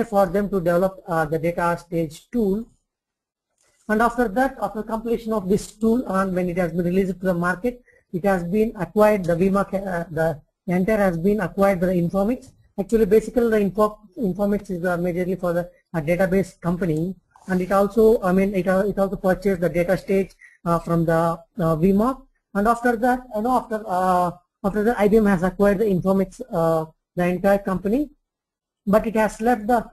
for them to develop the data stage tool. And after that, after completion of this tool, and when it has been released to the market, it has been acquired, the VMA, the entire has been acquired by the Informix. Actually, basically the Informix is majorly for the database company, and it also, it also purchased the data stage from the VMA. And after that, after that, IBM has acquired the Informix, the entire company, but it has left the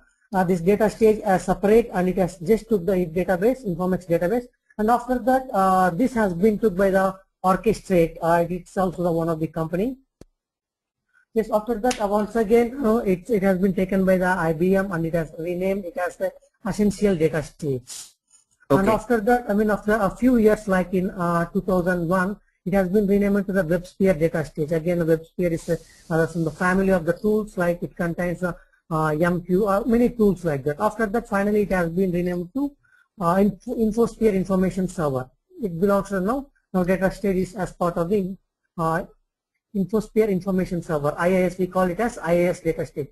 this data stage as separate, and it has just took the database, Informix database, and after that, this has been took by the Orchestrate. It's also the one of the company. Yes, after that, once again, it has been taken by the IBM, and it has renamed it as the Essential Data Stage. Okay. And after that, after a few years, like in 2001, it has been renamed to the WebSphere Data Stage. Again, the WebSphere is from the family of the tools, like it contains MQ, many tools like that. After that, finally, it has been renamed to InfoSphere Information Server. It belongs to now data stage is as part of the InfoSphere Information Server, IIS. We call it as IIS data stage.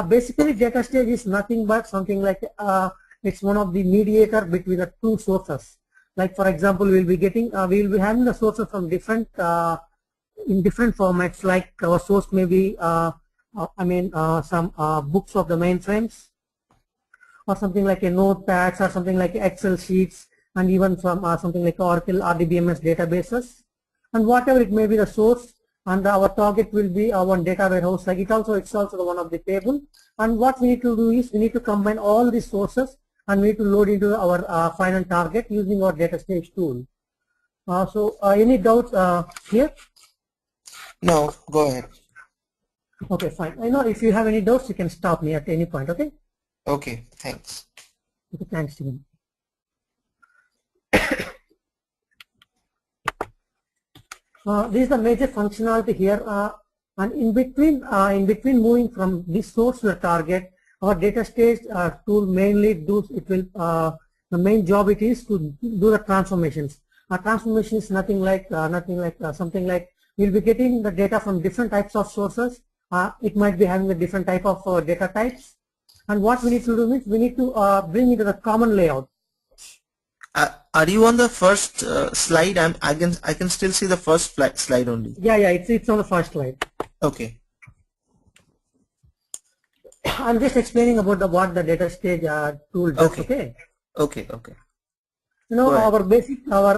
Basically, data stage is nothing but something like it's one of the mediator between the two sources. Like for example, we'll be getting, we will be having the sources from different in different formats. Like our source may be some books of the mainframes, or something like a notepads, or something like Excel sheets, and even from something like Oracle RDBMS databases, and whatever it may be the source. And our target will be our data warehouse. Like it's also the one of the table. And what we need to do is we need to combine all these sources, and we need to load into our final target using our data stage tool. So any doubts here? No, go ahead. Okay, fine. I know if you have any doubts, you can stop me at any point. Okay. Okay. Thanks. Okay, thanks, Stephen. This is the major functionality here, and in between moving from this source to the target, our data stage tool mainly does it will the main job it is to do the transformations. Transformation is nothing like something like we'll be getting the data from different types of sources. It might be having a different type of data types, and what we need to do is we need to bring into the common layout. Are you on the first slide? I can still see the first slide only. Yeah, it's on the first slide. Okay. I'm just explaining about what the data stage tool does. Okay. Okay. You know,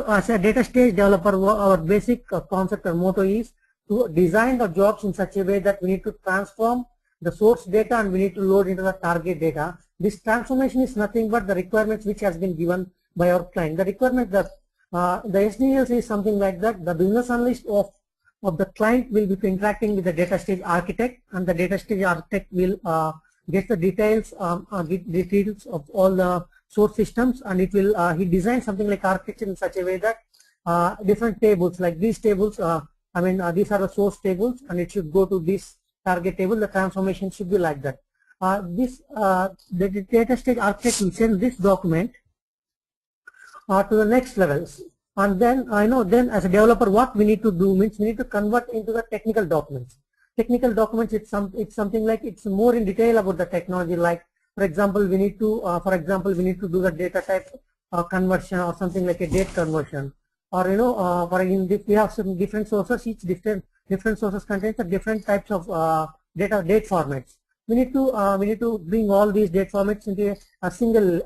as a data stage developer, our basic concept or motto is to design the jobs in such a way that we need to transform the source data and we need to load into the target data. This transformation is nothing but the requirements which has been given by our client. The requirement that the SDLC is something like that. The business analyst of the client will be interacting with the data stage architect, and the data stage architect will get the details of all the source systems, and it will he designs something like architecture in such a way that different tables like these tables. These are the source tables, and it should go to this target table. The transformation should be like that. The data stage architect will send this document to the next levels, and then then as a developer, what we need to do means we need to convert into the technical documents. Technical documents, it's something like it's more in detail about the technology. Like for example, we need to do the data type conversion, or something like a date conversion, or if we have some different sources, each different sources contains the different types of date formats. We need to bring all these date formats into a single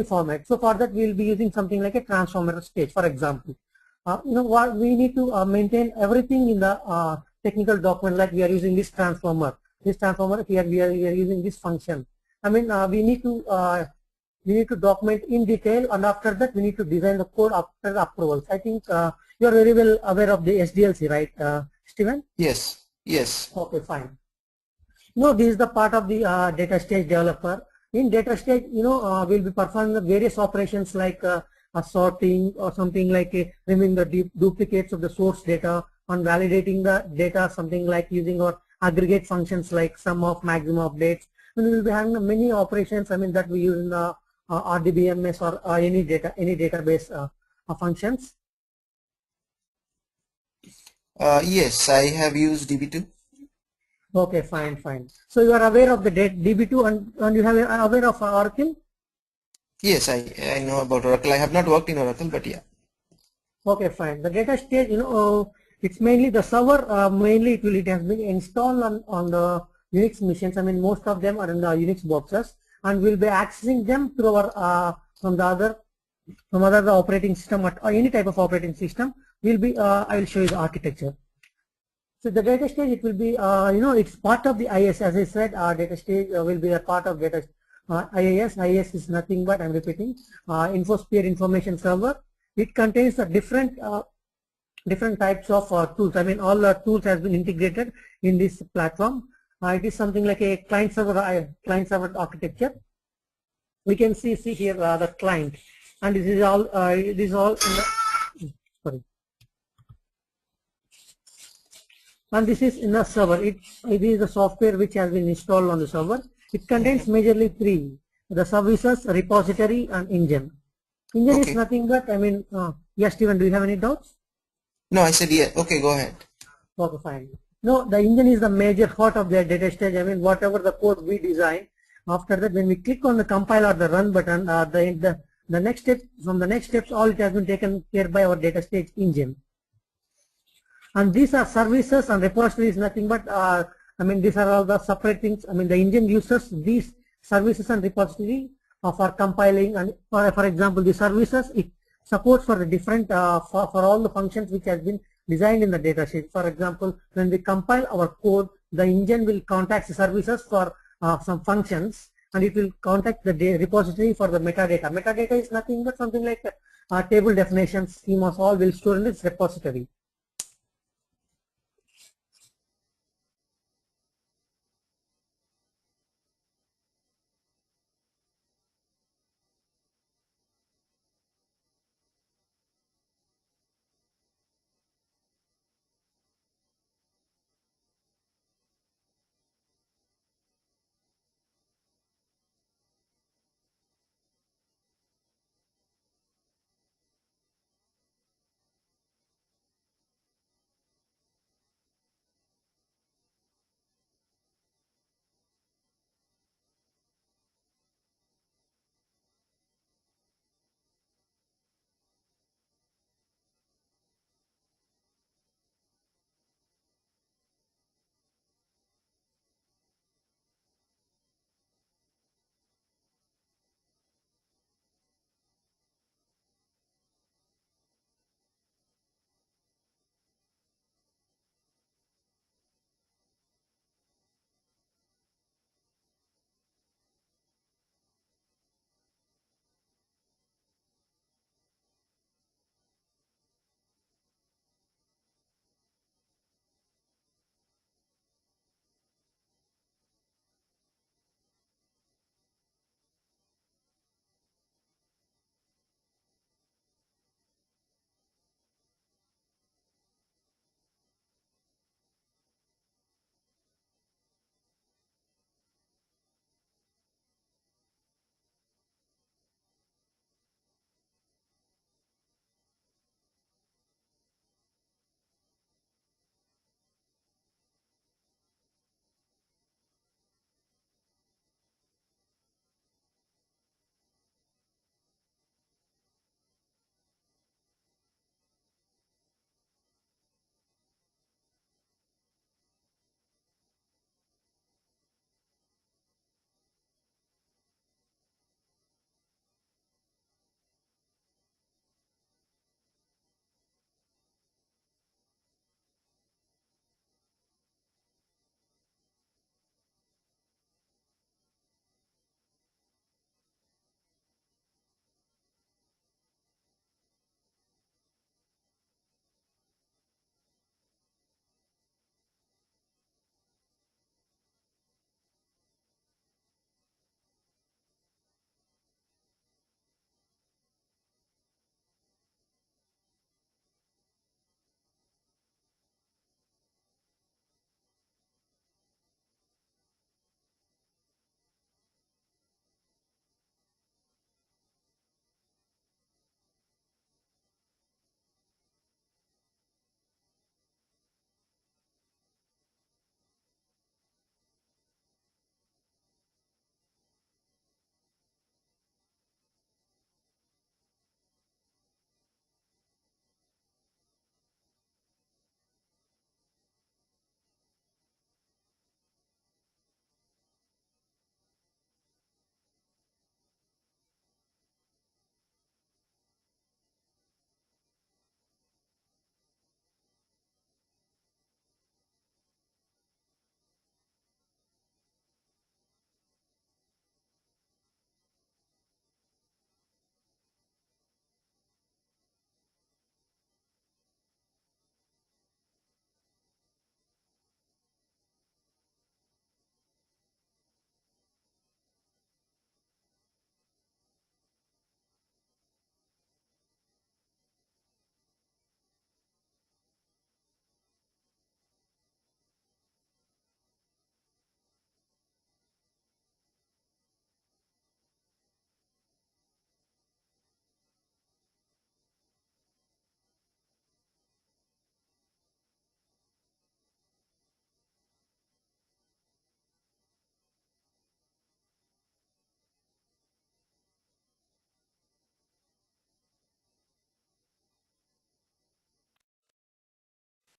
format. So for that we will be using something like a transformer stage. For example, what we need to maintain everything in the technical document. Like we are using this transformer here, we are using this function. We need to document in detail, and after that we need to design the code after the approvals. I think you are very well aware of the SDLC, right, Steven? Yes. Okay, fine. This is the part of the data stage developer. In data stage, we'll be performing the various operations like sorting, or something like removing the duplicates of the source data, and validating the data, something like using our aggregate functions like sum of maximum updates. And we will be having many operations that we use in the RDBMS or any database functions. Yes, I have used DB2. Okay, fine, fine. So you are aware of the DB2 and you have aware of Oracle? Yes, I know about Oracle. I have not worked in Oracle, but yeah. Okay, fine. The data stage, it's mainly the server, mainly it has been installed on the Unix machines. I mean, most of them are in the Unix boxes and we'll be accessing them through our, from other operating system or any type of operating system. I will show you the architecture. So the data stage, it will be, it's part of the IIS. As I said, data stage will be a part of data IIS. IIS is nothing but, I'm repeating, InfoSphere Information Server. It contains a different types of tools. I mean, all the tools has been integrated in this platform. It is something like a client server architecture. We can see here the client, and this is all in the, sorry. And this is in a server. It is the software which has been installed on the server. It contains majorly three: the services, repository, and engine. Engine is Okay. nothing but, I mean, yes, Steven, do you have any doubts? No, I said yeah. Okay, go ahead. Okay, fine. No, the engine is the major part of the data stage. I mean, whatever the code we design, after that, when we click on the compile or the run button, the next step, from the next steps, all it has been taken care by our data stage engine. And these are services and repository is nothing but, I mean, these are all the separate things. I mean, the engine uses these services and repository for compiling, and for example, the services, it supports for the different, for all the functions which has been designed in the data sheet. For example, when we compile our code, the engine will contact the services for some functions, and it will contact the repository for the metadata. Metadata is nothing but something like table definitions, schemas, all will store in this repository.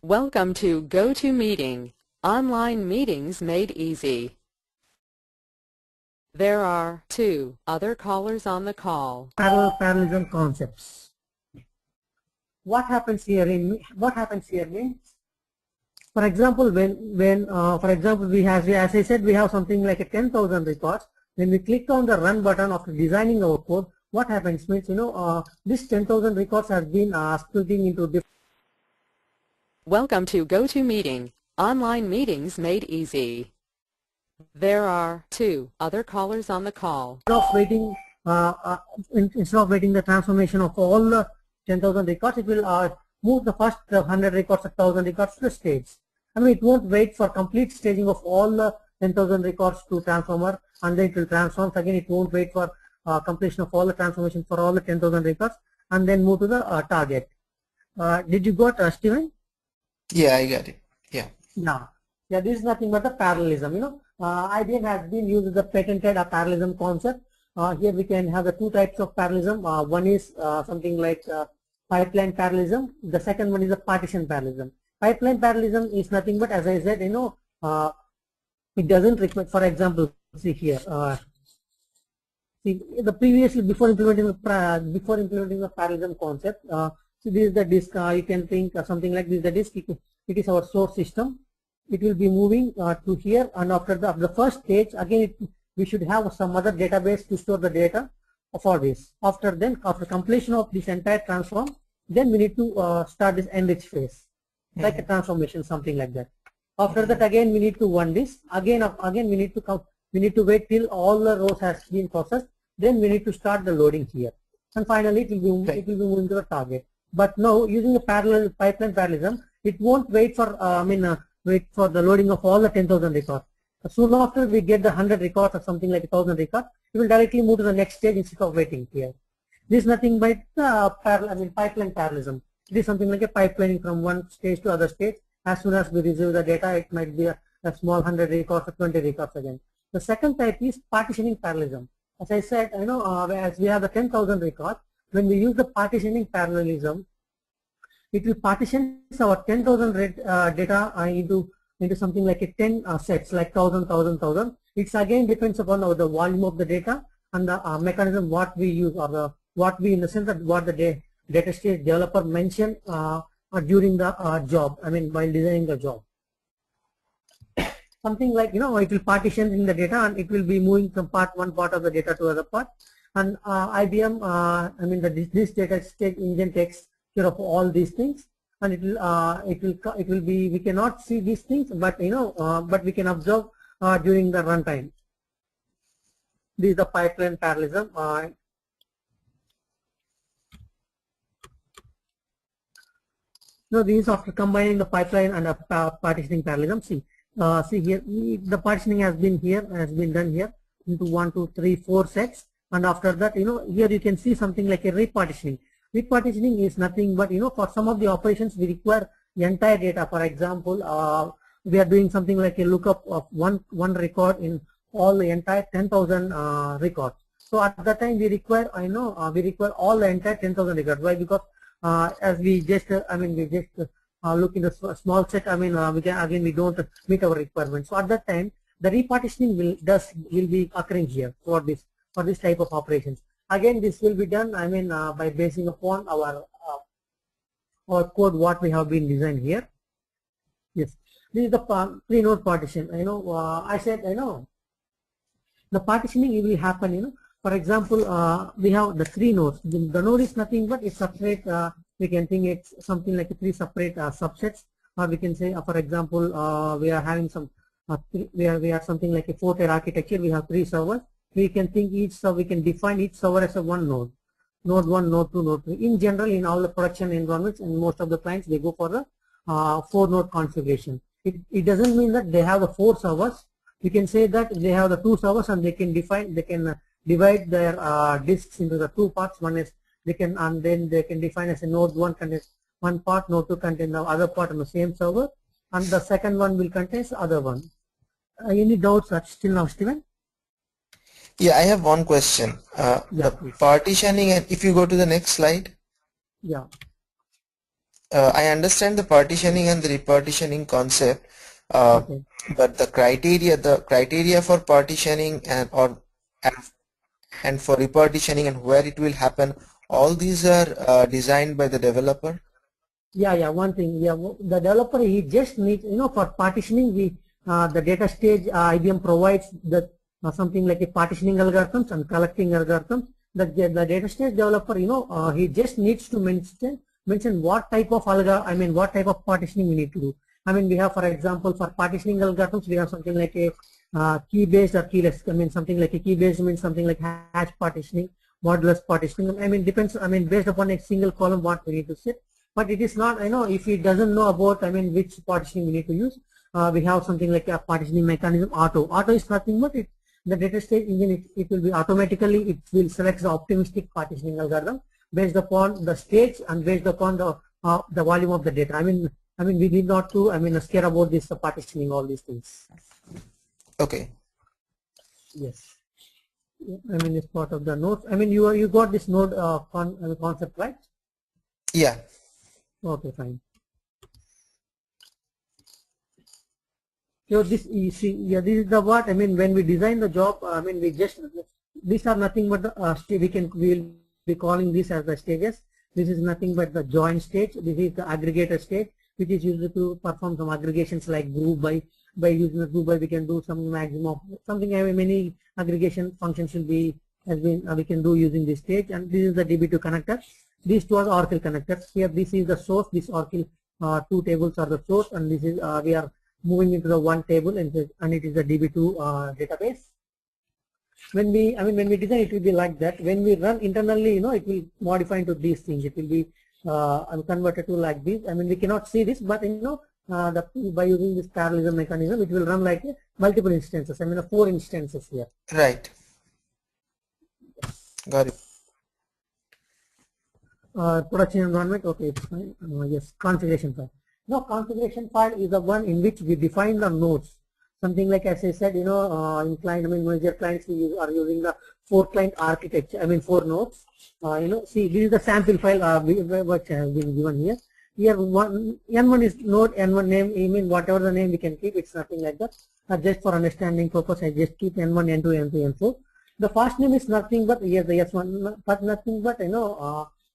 Welcome to GoToMeeting, online meetings made easy. There are 2 other callers on the call. Parallelism concepts. What happens here means, for example, for example, we have, as I said, we have something like a 10,000 records. When we click on the run button after designing our code, what happens means, this 10,000 records has been splitting into different. Welcome to GoToMeeting, online meetings made easy. There are 2 other callers on the call. Instead of waiting the transformation of all the 10,000 records, it will move the first 100 records or 1,000 records to the stage. I mean, it won't wait for complete staging of all the 10,000 records to transformer, and then it will transform. Again, it won't wait for completion of all the transformation for all the 10,000 records, and then move to the target. Did you got Steven? Yeah, I got it. Yeah. Yeah, this is nothing but the parallelism. IBM has been used the patented parallelism concept. Here we can have the 2 types of parallelism. One is something like pipeline parallelism. The second one is a partition parallelism. Pipeline parallelism is nothing but, as I said, it doesn't require, for example, see here, see the previously before implementing the parallelism concept. So this is the disk. You can think something like this is the disk. It is our source system. It will be moving to here, and after the first stage, again we should have some other database to store the data for this. After completion of this entire transform, then we need to start this enrich phase, like a transformation, something like that. After that, again we need to run this. Again we need to wait till all the rows has been processed. Then we need to start the loading here, and finally it will be moving to the target. But now using the pipeline parallelism, it won't wait for wait for the loading of all the 10,000 records. Soon after we get the 100 records or something like 1,000 records, it will directly move to the next stage instead of waiting here. This is nothing but pipeline parallelism. It is something like a pipelining from one stage to other stage. As soon as we receive the data, it might be a small 100 records or 20 records again. The second type is partitioning parallelism. As I said, as we have the 10,000 records, when we use the partitioning parallelism, it will partition our 10,000 data into something like a 10 sets, like 1,000. It again depends upon the volume of the data and the mechanism what we use, or what we, in the sense that what the data stage developer mentioned during the job. I mean, while designing the job. Something like, it will partition in the data, and it will be moving from one part of the data to other part. And IBM, this data stage engine takes care of all these things, and it will be, we cannot see these things, but but we can observe during the runtime. This is the pipeline parallelism. These after combining the pipeline and partitioning parallelism. See here, the partitioning has been done here into 1, 2, 3, 4 sets, and after that, here you can see something like a repartitioning. Repartitioning is nothing but, for some of the operations we require the entire data. For example, we are doing something like a lookup of one record in all the entire 10,000 records. So at that time we require, we require all the entire 10,000 records. Why? Because as we just, look in the small set, we don't meet our requirements. So at that time, the repartitioning will be occurring here for this type of operations. Again, this will be done, by basing upon our code what we have been designed here. Yes, this is the 3-node partition. I said, the partitioning will happen. For example, we have the 3 nodes. The node is nothing but it's separate. We can think it's something like 3 separate subsets, or we can say, for example, we are having some we are something like a 4-tier architecture. We have 3 servers. We can think we can define each server as a one node. Node 1, node 2, node 3. In general, in all the production environments and most of the clients, they go for the 4-node configuration. It doesn't mean that they have the 4 servers. We can say that they have the 2 servers, and they can divide their disks into the 2 parts. One is and then they can define as a node 1 contains one part, node 2 contains the other part on the same server, and the second one will contain the other one. Any doubts still now, Steven? Yeah, I have one question. The partitioning, and if you go to the next slide. Yeah. I understand the partitioning and the repartitioning concept, uh, Okay. but the criteria for partitioning and for repartitioning and where it will happen, all these are designed by the developer. Yeah, one thing. Yeah, the developer, he just needs, for partitioning, the data stage, IBM provides the something like a partitioning algorithms and collecting algorithms. The data stage developer, he just needs to mention what type of what type of partitioning we need to do. I mean, we have, for example, for partitioning algorithms, we have something like a key based or keyless. I mean, something like a key based means something like hash partitioning, modulus partitioning. I mean, depends. I mean, based upon a single column, what we need to set. But it is not, if he doesn't know about, which partitioning we need to use, we have something like a partitioning mechanism, auto. Auto is nothing but the data stage engine, it will be automatically, it will select the optimistic partitioning algorithm based upon the stage and based upon the volume of the data. I mean, we need not to, scare about this partitioning, all these things. Okay. Yes. It's part of the notes. You got this node concept, right? Yeah. Okay, fine. So this, you see, yeah, this is the what, when we design the job, we just, these are nothing but the, we'll be calling this as the stages. This is nothing but the join stage. This is the aggregator stage, which is used to perform some aggregations like group by. By using the group by, we can do some maximum, something, many aggregation functions will be, we can do using this stage. And this is the DB2 connector. These two are the Oracle connectors. Here, this is the source. This Oracle two tables are the source, and this is we are moving into the one table, and it is the DB2 database. When we design, it will be like that. When we run internally, it will modify into these things. It will be converted to like this. We cannot see this, but by using this parallelism mechanism, it will run like multiple instances. 4 instances here. Right. Got it. Production environment, okay, it's fine. Yes, configuration file. Now, configuration file is the one in which we define the nodes. Something like, as I said, in client, major clients are using the 4 client architecture. 4 nodes. See, this is the sample file which has been given here. Here, N1 is node, N1 name. Whatever the name we can keep. It's nothing like that. Just for understanding purpose, I just keep N1, N2, N3, N4. The first name is nothing but yes, the S1, but nothing but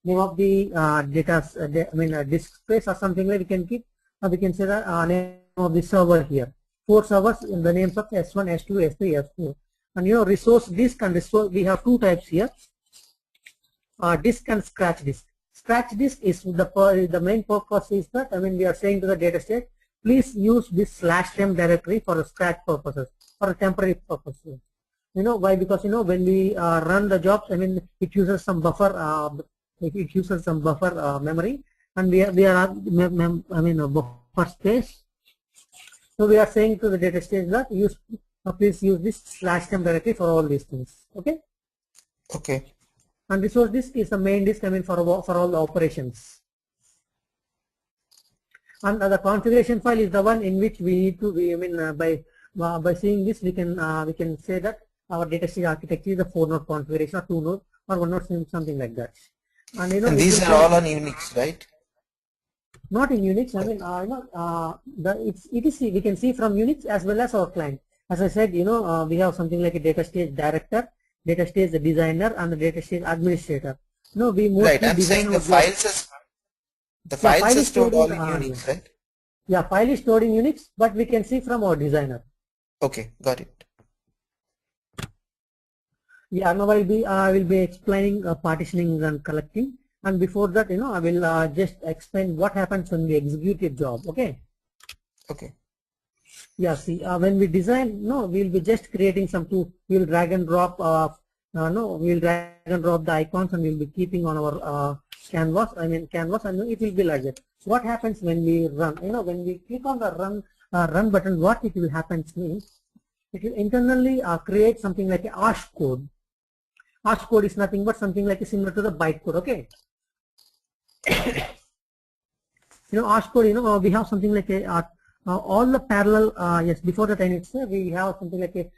name of the data, disk space or something like we can keep. We can say the name of the server here. 4 servers in the names of S1, S2, S3, S4. And resource disk and resource, we have 2 types here. Disk and scratch disk. Scratch disk is the main purpose is that we are saying to the data state, please use this /m directory for the scratch purposes or temporary purposes. Why? Because when we run the jobs, it uses some buffer. It uses some buffer memory, and we are buffer space. So we are saying to the data stage that please use this /m directory for all these things. Okay. Okay. And resource disk is the main disk. For all the operations. And the configuration file is the one in which we need to. By seeing this, we can say that our data stage architecture is a 4-node configuration or 2-node or 1-node, something like that. And these are all on Unix, right? Not in Unix. We can see from Unix as well as our client. As I said, we have something like a data stage director, data stage designer, and the data stage administrator. We mostly right. I'm saying the files are stored all in Unix, right? Yeah, file is stored in Unix, but we can see from our designer. Okay, got it. Yeah, now I will be explaining partitioning and collecting, and before that, I will just explain what happens when we execute a job. Okay. Okay. Yeah. See, when we design, we'll be just creating some tool. We'll drag and drop. We'll drag and drop the icons, and we'll be keeping on our canvas. Canvas, and it will be like that. What happens when we run? When we click on the run button, what it will happen means it will internally create something like a hash code. Hash code is nothing but something like similar to the byte code. Okay. Hash code. We have something like a all the parallel. Yes. Before that, I need to say we have something like a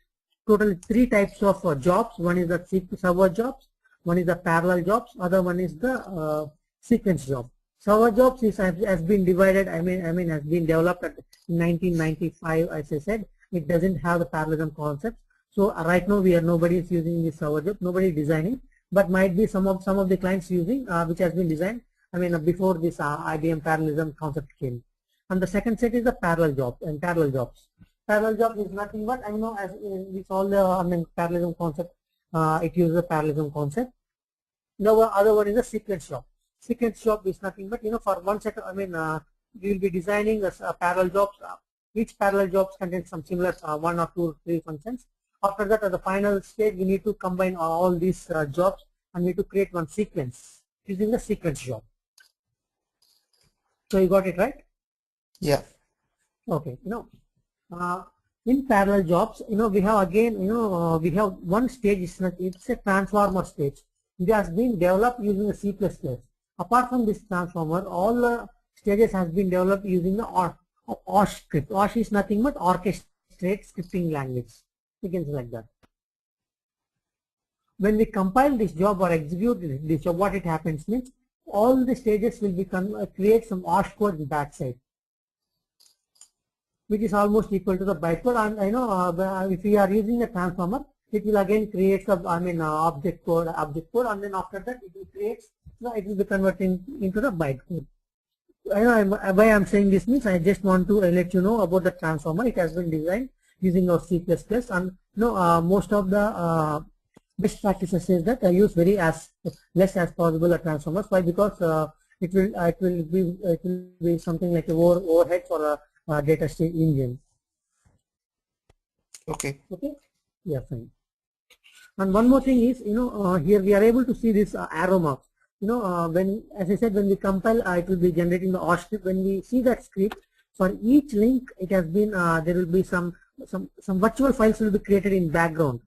total 3 types of jobs. One is the server jobs. One is the parallel jobs. Other one is the sequence job. Server jobs has been divided. I mean has been developed in 1995. As I said, it doesn't have the parallelism concept. So right now nobody is using this server job. Nobody is designing, but might be some of the clients using which has been designed. I mean before this IBM parallelism concept came. And the second set is the parallel jobs and parallel jobs. Parallel job is nothing but I know as with all the parallelism concept. It uses the parallelism concept. The other one is the sequence job. Sequence job is nothing but for one set. We will be designing a parallel jobs. Each parallel jobs contains some similar 1 or 2 or 3 functions. After that, at the final stage, we need to combine all these jobs and we need to create one sequence using the sequence job. So you got it right? Yeah. Okay. In parallel jobs, we have again, we have one stage. It's a transformer stage. It has been developed using the C++. Apart from this transformer, all the stages has been developed using the OSH script. OSH is nothing but orchestrate scripting language. You can say like that. When we compile this job or execute this job, what it happens means all the stages will become create some OSH code in the backside, which is almost equal to the bytecode. And if we are using a transformer, it will again create the object code, and then after that it will create. It will be converted into the bytecode. Why I'm saying this means I just want to let you know about the transformer. It has been designed using our C++, and most of the best practices says that I use very less as possible a transformers. Why? Because it will be something like a overhead for a data stage engine. Okay. Okay. Yeah, fine. And one more thing is, here we are able to see this arrow marks. When, as I said, when we compile, it will be generating the OSH script. When we see that script, for each link, it has been there will be some virtual files will be created in background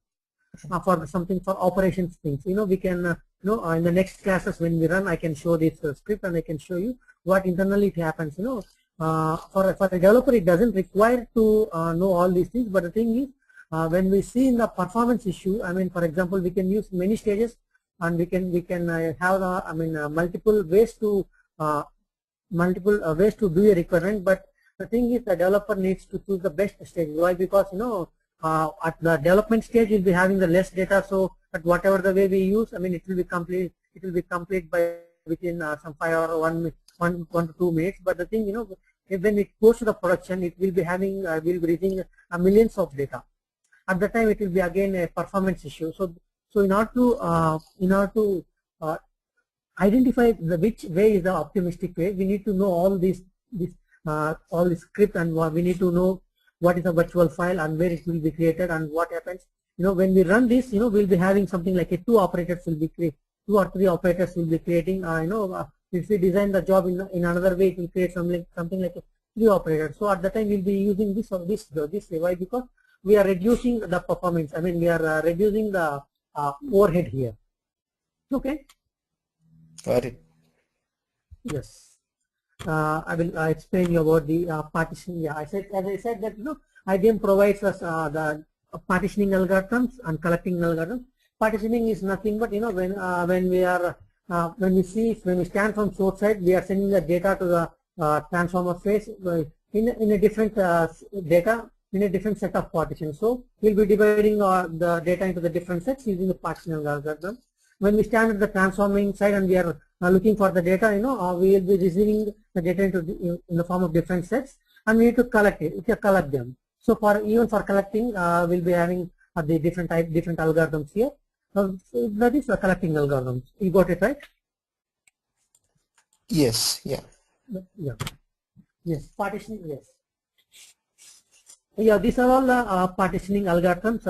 for something for operations things. We can in the next classes when we run, I can show this script and I can show you what internally it happens. For a developer, it doesn't require to know all these things, but the thing is, when we see in the performance issue, for example, we can use many stages, and we can have multiple ways to do a requirement. But the thing is, the developer needs to choose the best stage. Why? Because at the development stage, we'll be having the less data. So at whatever the way we use, it will be complete. It will be complete by within some 5 or 1 to 2 minutes. But the thing, when it goes to the production, it will be having will be reaching millions of data. At the time, it will be again a performance issue. So in order to identify which way is the optimistic way, we need to know all this script, and we need to know what is a virtual file and where it will be created and what happens. When we run this, we'll be having something like 2 operators will be created, 2 or 3 operators will be creating. If we design the job in another way, it will create something like 3 operators. So at the time, we'll be using this way. Why? Because we are reducing the performance. We are reducing the overhead here. Okay. Got it. Yes. I will explain you about the partitioning. Yeah, as I said that IBM provides us the partitioning algorithms and collecting algorithms. Partitioning is nothing but when we stand from source side, we are sending the data to the transformer phase in a different data in a different set of partitions. So we'll be dividing the data into the different sets using the partitioning algorithm. When we stand at the transforming side and we are looking for the data, we will be receiving the data in the form of different sets, and we need to collect them. So even for collecting, we'll be having the different algorithms here. So that is the collecting algorithms. You got it right? Yes. Yeah. Yeah. Yes. Partitioning. Yes. Yeah. These are all the partitioning algorithms.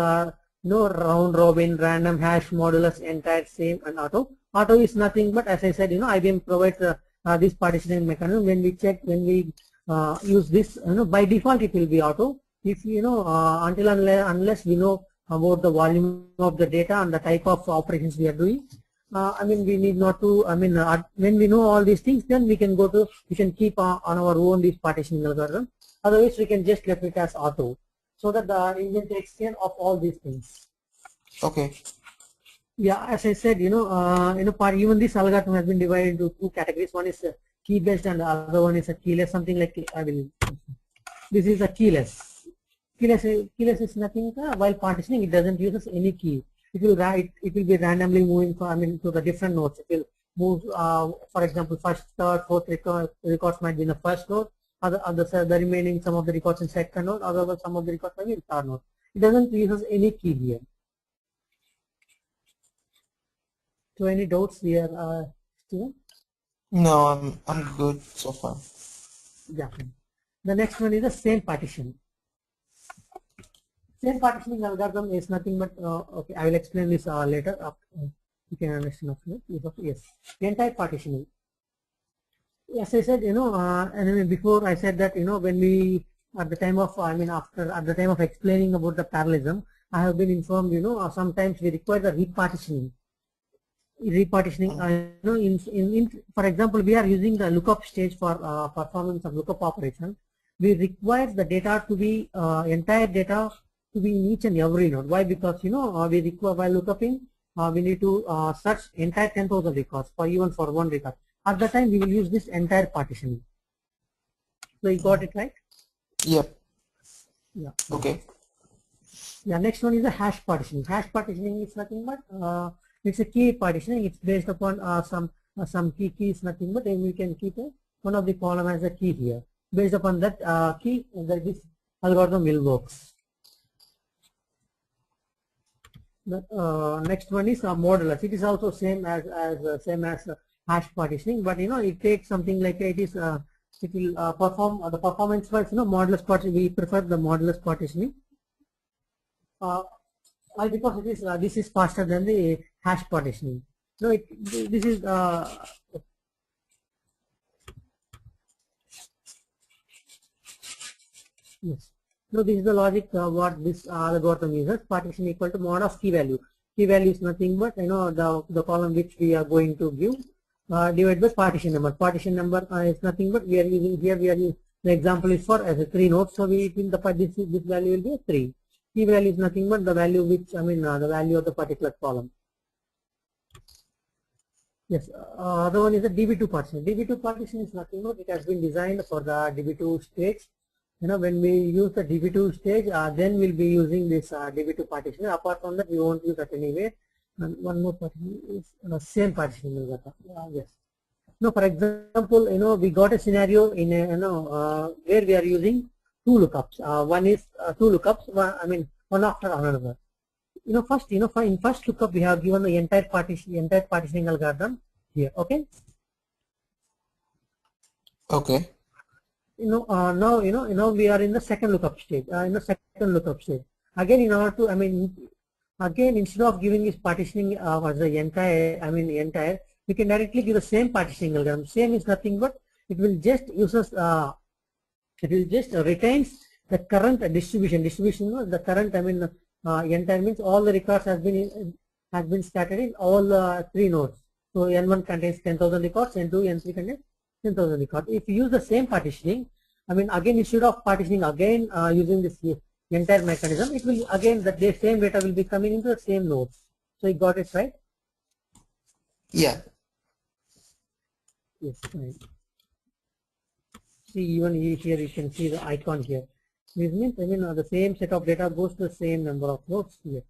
Round robin, random, hash, modulus, entire, same, and auto. Auto is nothing but, as I said, IBM provides this partitioning mechanism. When we use this, by default it will be auto. If until unless we know about the volume of the data and the type of operations we are doing, we need not to. When we know all these things, then we can keep on our own this partitioning algorithm. Otherwise, we can just left it as auto, so that the engine takes care of all these things. Okay. Yeah, as I said, even this algorithm has been divided into 2 categories. One is key based and the other one is a keyless, something like I will. This is a keyless. Keyless is nothing. While partitioning, it doesn't use any key. It will be randomly moving. To the different nodes. It will move. For example, first, third, fourth records might be in the first node. The remaining some of the records in second node. Otherwise, some of the records might be in third node. It doesn't use any key here. So any doubts here, Steven? No, I'm good so far. Yeah. The next one is the same partition. Same partitioning algorithm is nothing but okay. I will explain this later. You can understand yes. N-type partitioning. As I said, and before I said that when we at the time of at the time of explaining about the parallelism, I have been informed sometimes we require the repartitioning. For example, we are using the lookup stage for performance of lookup operation. We require the data to be entire data to be in each and every node. Why? Because we require while lookuping we need to search entire 10,000 records for even for one record. At the time we will use this entire partitioning. So you got it right? Yep. Yeah. Okay. Yeah. Next one is the hash partitioning. Hash partitioning is nothing but it's a key partitioning. It's based upon some key is nothing but then we can keep one of the column as a key here. Based upon that key, this algorithm will work. The next one is modulus. It is also same as hash partitioning, but it takes something like it will perform the performance wise. Modulus partitioning. We prefer the modulus partitioning. Why? Because it is this is faster than the hash partitioning. No, this is yes. So this is the logic what this algorithm uses. Partition equal to mod of key value. Key value is nothing but the column which we are going to give divided by partition number. Partition number is nothing but we are using here. The example is for as a 3 nodes. So this value will be a 3. Key value is nothing but the value which the value of the particular column. Yes, other one is the DB2 partition. DB2 partition is nothing but it has been designed for the DB2 stage. When we use the DB2 stage, then we'll be using this DB2 partition. Apart from that, we won't use that anywhere. And one more partition is same partition. Yes. No, for example, we got a scenario in where we are using 2 lookups. One is 2 lookups. One after another. First, in first lookup we have given the entire partitioning algorithm here. Okay. Okay. Now we are in the second lookup stage. Again, in order to again instead of giving this partitioning as the entire, we can directly give the same partitioning algorithm. Same is nothing but it will just retains the current distribution. The current entire means all the records has been scattered in all 3 nodes. So N1 contains 10,000 records, N2, N3 contains 10,000 records. If you use the same partitioning, again instead of partitioning again using this entire mechanism, it will again the same data will be coming into the same nodes. So you got it right? Yeah. Yes, right. See, even here you can see the icon here. This means the same set of data goes to the same number of nodes here.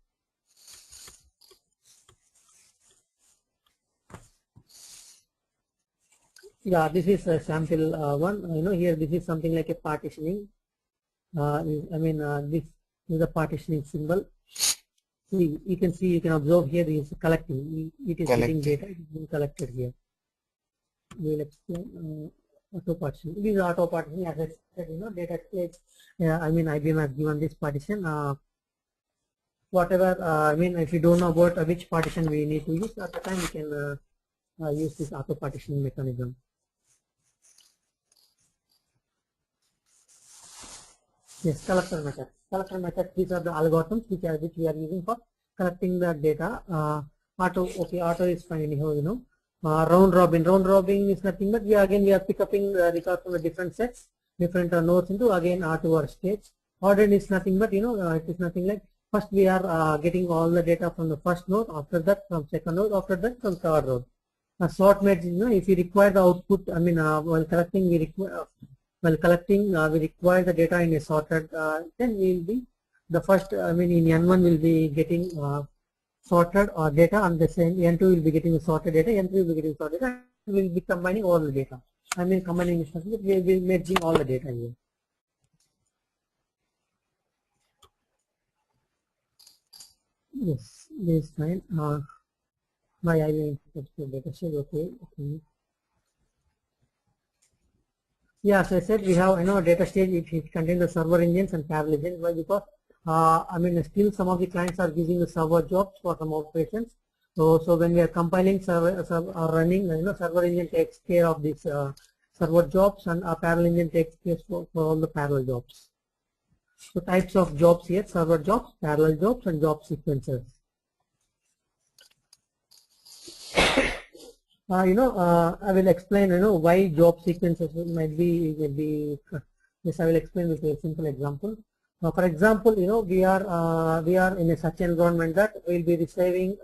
Yeah, this is a sample one. Here this is something like a partitioning. This is a partitioning symbol. See, you can observe here is collecting. It is getting data. It is being collected here. We will explain auto partitioning. This is auto partitioning. As I said, data stage. IBM has given this partition. Whatever. If you don't know about which partition we need to use, at the time we can use this auto partitioning mechanism. Yes, collector method. Collector method. These are the algorithms which we are using for collecting the data. Auto is fine anyhow. Round robin is nothing but we are picking the records from the different sets, different nodes into again R2 stage. Ordered is nothing but it is nothing like first we are getting all the data from the first node, after that from second node, after that from third node. sort merge, if we require the output, I mean, while collecting, we require we require the data in a sorted, then we will be the first, I mean, in N1 will be getting sorted data, and the same N2 will be getting sorted data, N3 will be getting sorted data, and we will be combining all the data. I mean, combining instructions, we will be merging all the data here. Yes, this is fine. My IV data stage, okay. Yeah, as I said, we have data stage. It contains the server engines and parallel engines. Why? Because I mean, still some of the clients are using the server jobs for some operations. So when we are compiling server running, server engine takes care of these server jobs, and our parallel engine takes care for all the parallel jobs. So types of jobs here: server jobs, parallel jobs, and job sequences. I will explain, why job sequences might be, yes, I will explain with a simple example. For example, we are in a such environment that we will be receiving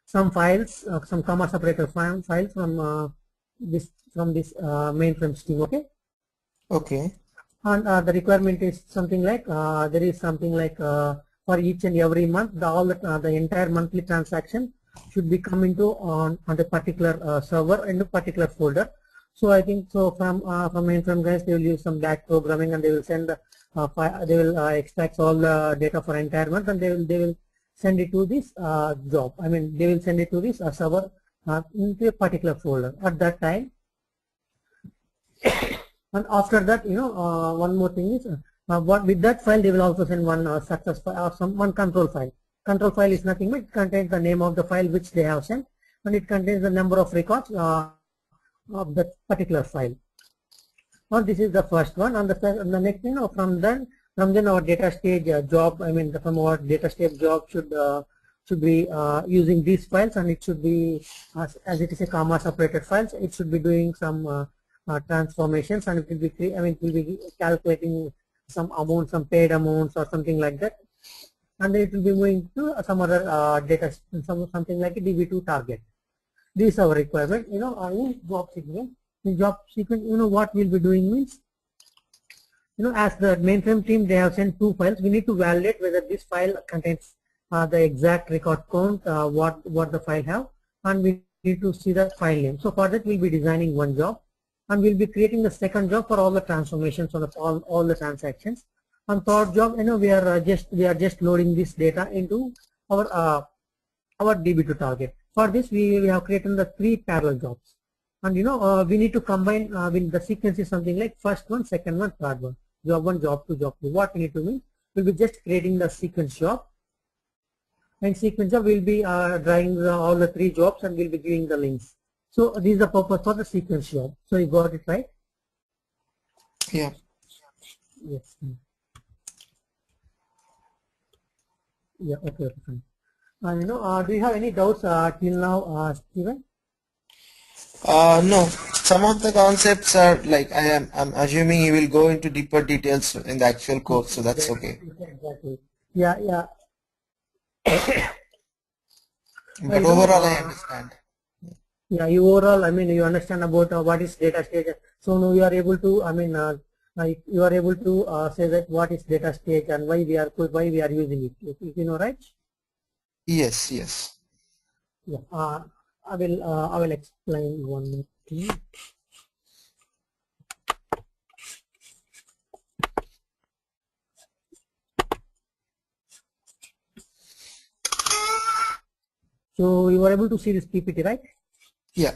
some files, some comma separator files from this mainframe stream, okay? Okay. And the requirement is something like, there is something like for each and every month, the entire monthly transaction should be coming to on a particular server in a particular folder. So I think so from mainframe guys, they will use some back programming, and they will send they will extract all the data for entire month, and they will send it to this job. I mean, they will send it to this server into a particular folder at that time. And after that, one more thing is with that file, they will also send one success file or one control file. Control file is nothing but it contains the name of the file which they have sent, and it contains the number of records of that particular file. Now this is the first one, and the next thing, from then our data stage job, I mean from our data stage job should be using these files, and it should be as it is a comma separated files, it should be doing some transformations, and it will be it will be calculating some amount, some paid amounts or something like that. And then it will be moving to some other data, something like a DB2 target. This is our requirement, in job sequence. In job sequence, what we'll be doing means, as the mainframe team, they have sent 2 files. We need to validate whether this file contains the exact record count, what the file have, and we need to see the file name. So for that, we'll be designing one job, and we'll be creating the second job for all the transformations on all the transactions. On third job, we are just loading this data into our DB2 target. For this, we have created the 3 parallel jobs, and we need to combine. The sequence is something like first one, second one, third one. Job 1, job 2, job 2. What we need to mean? We'll be just creating the sequence job, and sequence job will be drawing all the 3 jobs, and we'll be giving the links. So this is the purpose for the sequence job. So you got it right? Yeah. Yes. Yeah, okay, fine. Do you have any doubts till now, Steven? No, some of the concepts are like I'm assuming you will go into deeper details in the actual code, so that's okay. Exactly. Yeah. But overall, I understand. Yeah, you understand about what is data stage. So now you are able to, you are able to say that what is data stage and why we are using it. You know, right? Yes. Yeah. I will explain one more thing. So you are able to see this PPT, right? Yeah.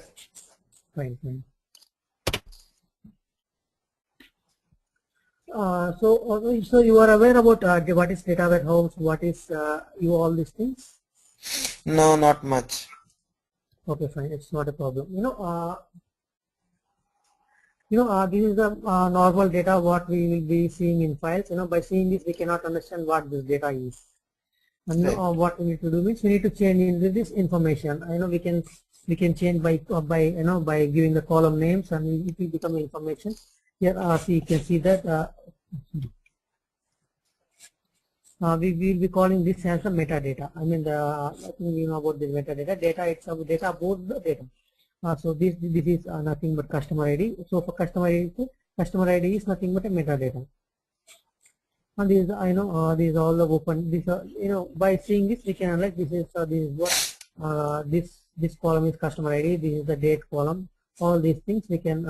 Fine. So you are aware about what is data warehouse, what is all these things? No, not much. Okay, fine. It's not a problem. This is the normal data what we will be seeing in files. By seeing this, we cannot understand what this data is. And what we need to do means we need to change into this information. We can change by giving the column names, and it will become information. Here, so you can see that we will be calling this as the metadata. I mean, I think you know about the metadata. Data itself, data about the data. So this is nothing but customer ID. So for customer ID is nothing but a metadata. And these, I know, these all the open. These are, you know, by seeing this, we can analyze. This is what this column is customer ID. This is the date column. All these things we can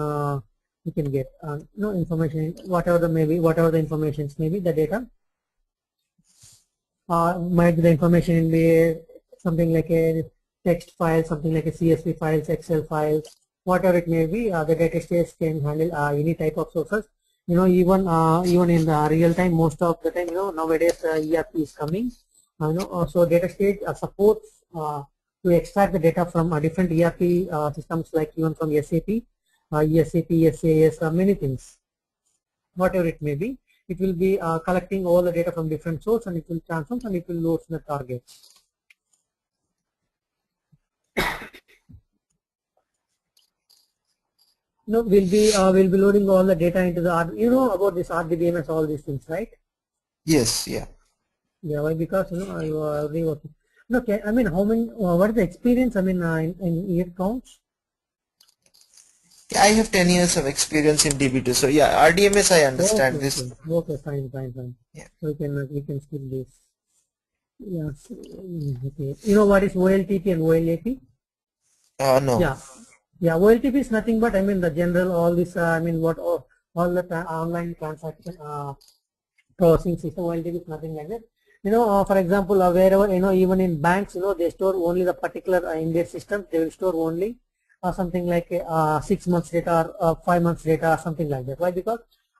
get. No information, whatever the informations may be, the data. Might be the information in be something like a text file, something like a CSV files, Excel files, whatever it may be. The data stage can handle any type of sources. You know, even in the real time, most of the time, you know, nowadays ERP is coming. You know, so data stage supports to extract the data from different ERP systems, like even from SAP, SAP, SAS, many things, whatever it may be. It will be collecting all the data from different sources, and it will transform and it will load the target. No, we'll be loading all the data into the, you know about this RDBMS, all these things, right? Yes, yeah. Yeah, why? Because you know, I already working. No, okay, I mean, how many? What is the experience? I mean, in year counts. I have 10 years of experience in DB2. So yeah, RDMS I understand Okay, this. okay, fine. Yeah. So we can skip this. Yeah. Okay. You know what is OLTP and OLAP? No. Yeah. OLTP is nothing but, I mean, the general, all this. I mean, what all the online transaction processing system. OLTP is nothing like that. You know, for example, wherever, you know, even in banks, you know, they store only the particular in their system. They will store only something like 6 months data or 5 months data or something like that. Why? Because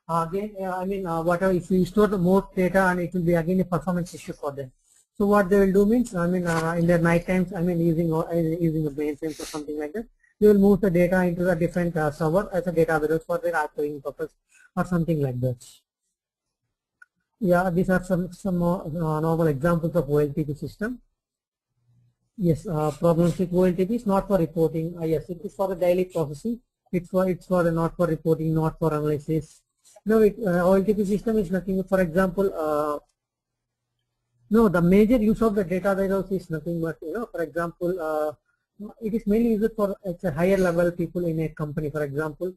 again, I mean, whatever, if you store the more data, and it will be again a performance issue for them. So what they will do means, I mean, in their night times, I mean, using a mainframe or something like that, they will move the data into a different server as a data warehouse for their archiving purpose or something like that. Yeah, these are some normal examples of OLTP system. Yes, problems with OLTP is not for reporting. Yes, it is for the daily processing. It's for not for reporting, not for analysis. No, OLTP system is nothing. For example, no, the major use of the data warehouse is nothing but, you know, for example, it is mainly used for a higher level people in a company. For example,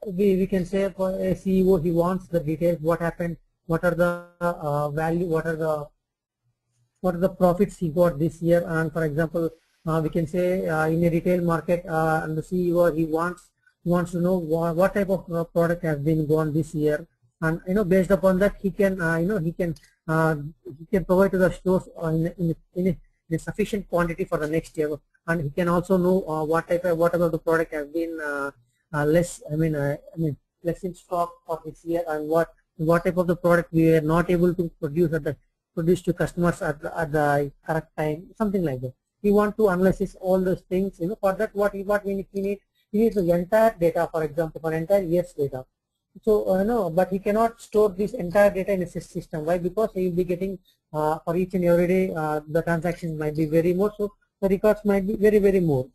we can say for a CEO, he wants the details, what happened, what are the value, what are the profits he got this year. And for example, we can say in a retail market, and the CEO, he wants to know what type of product has been gone this year, and you know, based upon that, he can you know, he can provide to the stores in a sufficient quantity for the next year, and he can also know whatever the product has been less. I mean, less in stock for this year, and what type of the product we are not able to produce to customers at the correct time, something like that. We want to analyze all those things. You know, for that, what we need the entire data, for example, for entire year's data. So no, but he cannot store this entire data in a system. Why? Because he will be getting for each and every day the transactions might be very more, so the records might be very more.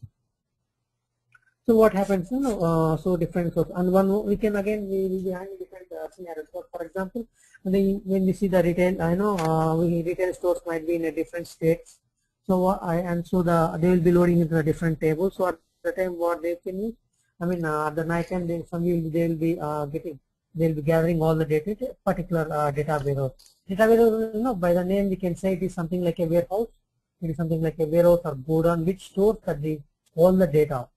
So what happens? You know, so different source, and one we can again we will be handling different scenarios. So for example, when we see the retail, I know retail stores might be in a different states. So so they will be loading into a different table. So at the time, what they can use, I mean, at the night time, they will be gathering all the data to a particular data warehouse. Data warehouse, you know, by the name we can say it is something like a warehouse. It is something like a warehouse or godown which stores all the data.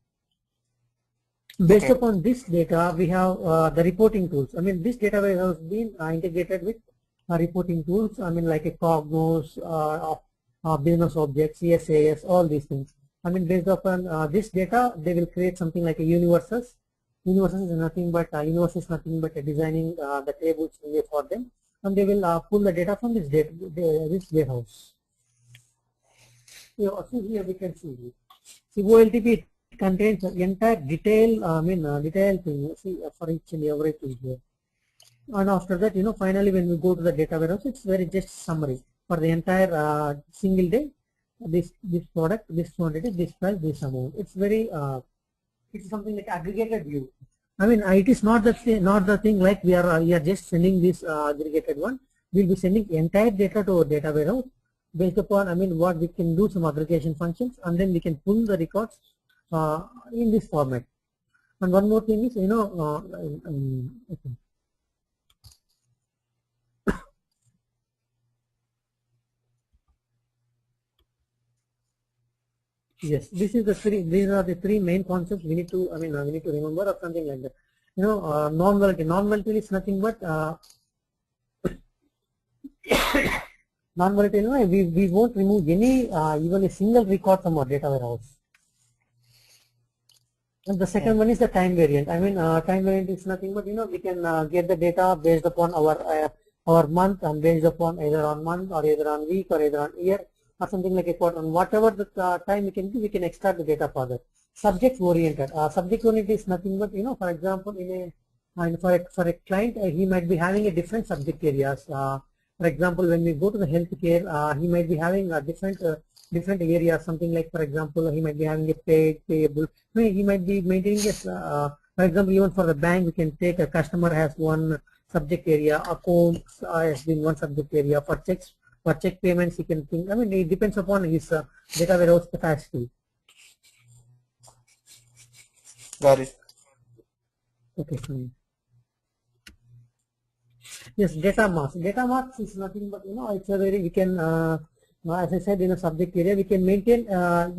Based upon this data, we have the reporting tools. I mean, this data warehouse been integrated with reporting tools. I mean, like a Cognos, business objects, CSAS, all these things. I mean, based upon this data, they will create something like a universes. Universes is nothing but designing the tables for them, and they will pull the data from this warehouse. So here we can see. See, OLTP contains the entire detail. Detailed thing. See, for each and every thing here. And after that, you know, finally, when we go to the data warehouse, it's very just summary for the entire single day. This product, this quantity, this price, this amount. It's very it's something like aggregated view. I mean, it is not the thing like we are just sending this aggregated one. we'll be sending entire data to our data warehouse based upon, I mean, what we can do some aggregation functions, and then we can pull the records in this format. And one more thing is, okay. Yes, these are the three main concepts we need to, we need to remember, or something like that. Non-volatile. Non-volatile is nothing but non-volatile. We won't remove any even a single record from our data warehouse. And the second one is the time variant. Time variant is nothing but we can get the data based upon our month, and based upon either on month or either on week or either on year or something like a quarter. And whatever the time we can do, we can extract the data further. Subject oriented. Subject oriented is nothing but for example, for a client, he might be having a different subject areas. For example, when we go to the healthcare, he might be having a different areas. Something like, for example, he might be having a paid, payable. He might be maintaining a, for example, even for the bank, we can take a customer has one subject area, accounts has been one subject area. For check payments, he can think. It depends upon his data warehouse capacity. Got it. Okay, fine. Yes, data marks. Data marks is nothing but it's a very, we can as I said, in a subject area we can maintain a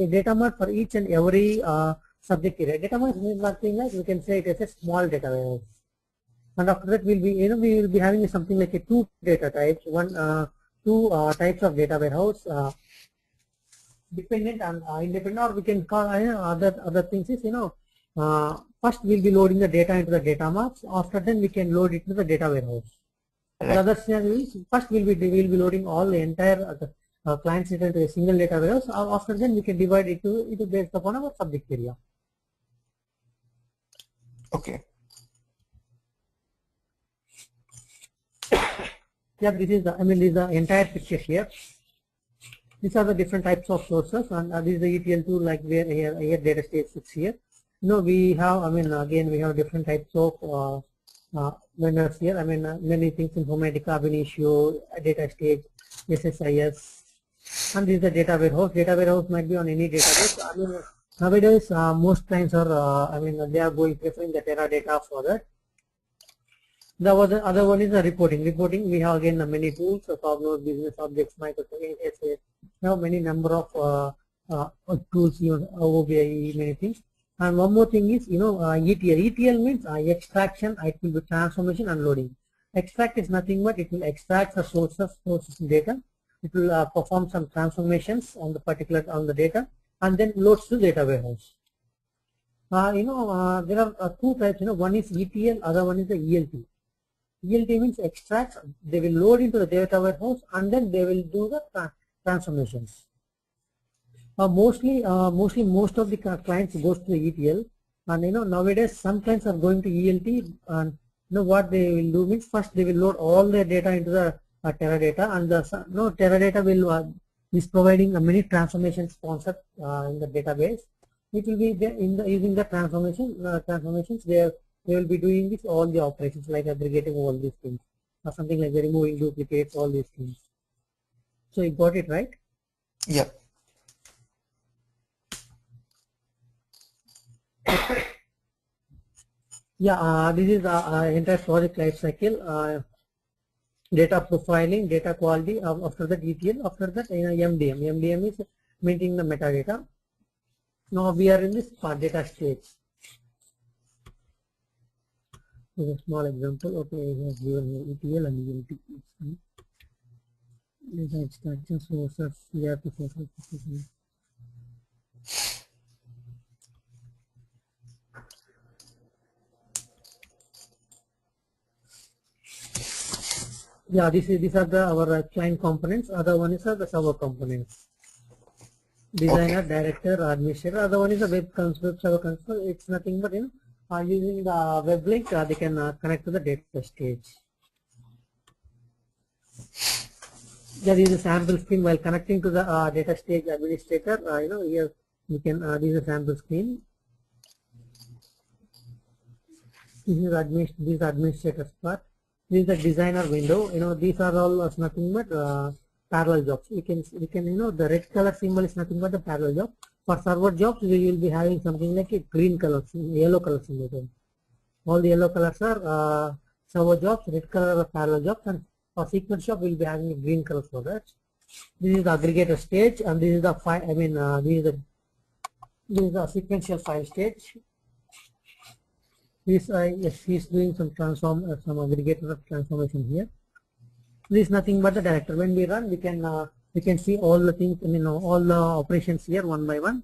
data mark for each and every subject area. Data mark is nothing like, we can say it is a small data warehouse. And after that we will be having something like a two data types, two types of data warehouse, dependent and independent, or we can call other things is first we'll be loading the data into the data marks. After then we can load it into the data warehouse. The other scenario is first we'll be loading all the entire client's data into a single data warehouse. After then we can divide it to based upon our subject area. Okay. Yeah, this is the entire picture here. These are the different types of sources, and this is the ETL tool, like where here data stage sits here. We have, again we have different types of vendors here. Many things: Informatica, Ab Initio, data stage, SSIS, and this is the data warehouse. Data warehouse might be on any database. Nowadays most clients are, they are preferring the Teradata for that. The other one is the reporting. Reporting, we have again many tools, Tableau, Business Objects, Microsoft SAS. We have many number of tools, OBI, many things. And one more thing is, ETL. ETL means extraction, it will be transformation and loading. Extract is nothing but it will extract the sources data. It will perform some transformations on the data, and then loads to data warehouse. There are two types. One is ETL, other one is the ELT. ELT means extracts. They will load into the data warehouse, and then they will do the transformations. Mostly most of the clients goes to the ETL, and nowadays some clients are going to ELT, and what they will do means first they will load all their data into the Teradata, and the Teradata will is providing many transformations concept in the database. It will be there using the transformations. They will be doing all the operations like aggregating all these things, or something like removing duplicates, all these things. So you got it right? Yeah. Yeah, this is the entire project life cycle. Data profiling, data quality. After that ETL. After that MDM. MDM is maintaining the metadata. Now we are in this data stage. This is a small example. Okay, we have given ETL and ELT. Data extraction sources. ERP sources. Yeah, these are our client components. Other one is the server components. Designer, director, administrator. Other one is the web server console. It's nothing but using the web link, they can connect to the data stage. There is a sample screen while connecting to the data stage administrator. Here you can this is a sample screen. This is administrator's part. This is the designer window. These are all nothing but parallel jobs. We can the red color symbol is nothing but the parallel job. For server jobs, we will be having something like a green color, yellow color symbol. All the yellow colors are server jobs, red color are parallel jobs, and for sequence job, we will be having a green color for that. This is the aggregator stage, and this is the file. This is the sequential file stage. This yes, he's doing some some aggregator transformation here. This is nothing but the director. When we run, we can see all the things, all the operations here one by one.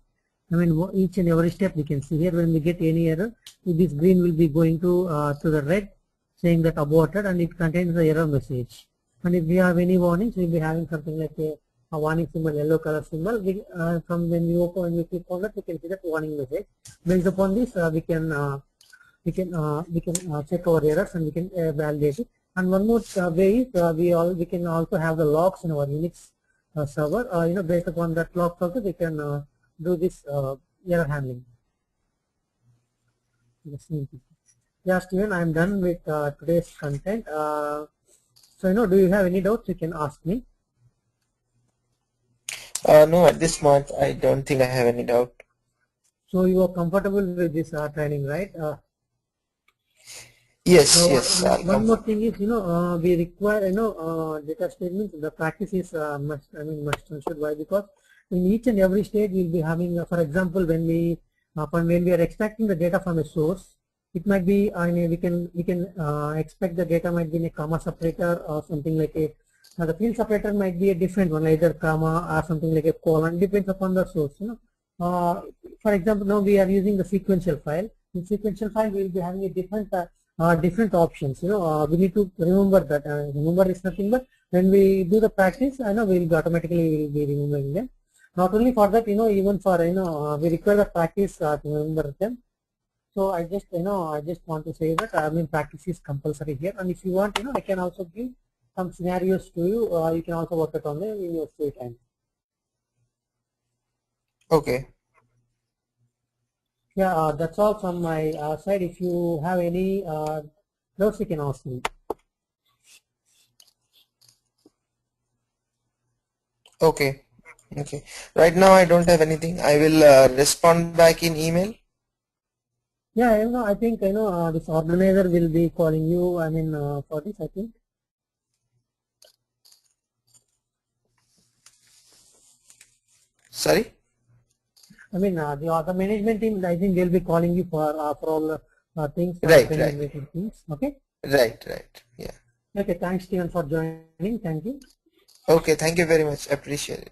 Each and every step we can see here. When we get any error, this green will be going to the red, saying that aborted, and it contains the error message. And if we have any warnings, we'll be having something like a warning symbol, yellow color symbol. From when we open and we click on that, we can see that warning message. Based upon this, we can check our errors and we can validate it. And one more way is we can also have the logs in our Unix server. Based upon that logs also, we can do this error handling. Yeah, Steven, I'm done with today's content. So, do you have any doubts? You can ask me. No, at this moment, I don't think I have any doubt. So, you are comfortable with this training, right? Yes, so yes. One more thing is, we require, data statements. The practice is must and should. Why? Because in each and every stage, we'll be having, for example, when we are extracting the data from a source, it might be, we can expect the data might be in a comma separator or something like the field separator might be a different one, either comma or something like a colon, depends upon the source. For example, now we are using the sequential file. In sequential file, we will be having a different options. We need to remember that. Remember is nothing but when we do the practice, we will be automatically be remembering them. Not only for that, even for we require the practice to remember them. So I just want to say that practice is compulsory here, and if you want, I can also give some scenarios to you. You can also work it on them in your free time. Okay. Yeah, that's all from my side. If you have any doubts, you can ask me. Okay. Okay. Right now, I don't have anything. I will respond back in email. Yeah, I think this organizer will be calling you. For this, I think. Sorry. The management team. I think they'll be calling you for all things. Right. Things. Okay. Right. Yeah. Okay. Thanks, Steven, for joining. Thank you. Okay. Thank you very much. Appreciate it.